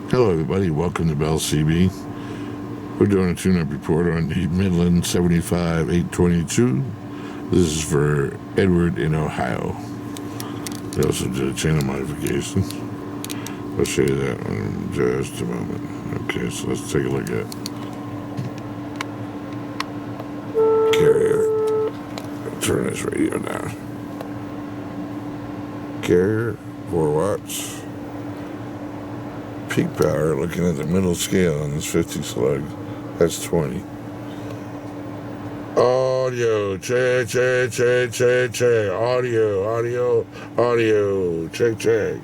Hello everybody, welcome to Bell CB. We're doing a tune-up report on the Midland 75-822. This is for Edward in Ohio. We also did a channel modification. I'll show you that one in just a moment. Okay, so let's take a look at carrier. I'll turn this radio down. Carrier, 4 watts. Peak power, looking at the middle scale on this 50 slug, that's 20. Audio, check, check, check, check, check. Audio, check, check.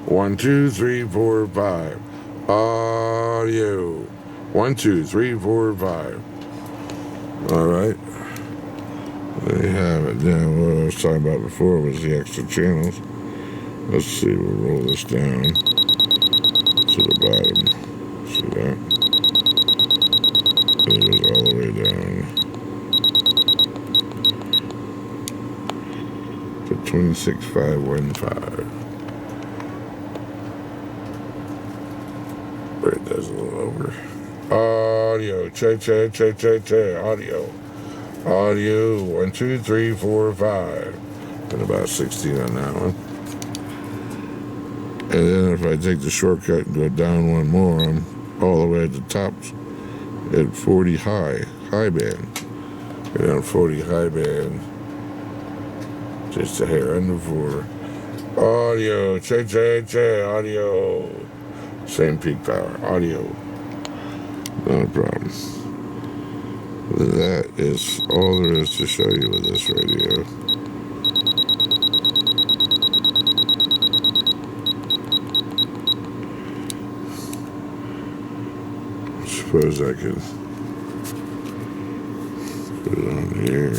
1, 2, 3, 4, 5. Audio. 1, 2, 3, 4, 5. Alright. There you have it. Now, what I was talking about before was the extra channels. Let's see, we'll roll this down to the bottom. See that? And it goes all the way down to 26515. Right, that's a little over. Audio, check, check, check, check, check. Audio, 1, 2, 3, 4, 5. And about 16 on that one. And then if I take the shortcut and go down one more, I'm all the way at the top at 40 high band. Go down 40 high band, just a hair under 4. Audio, check, check, check, audio. Same peak power, audio. Not a problem. That is all there is to show you with this radio. Suppose I could put it on here.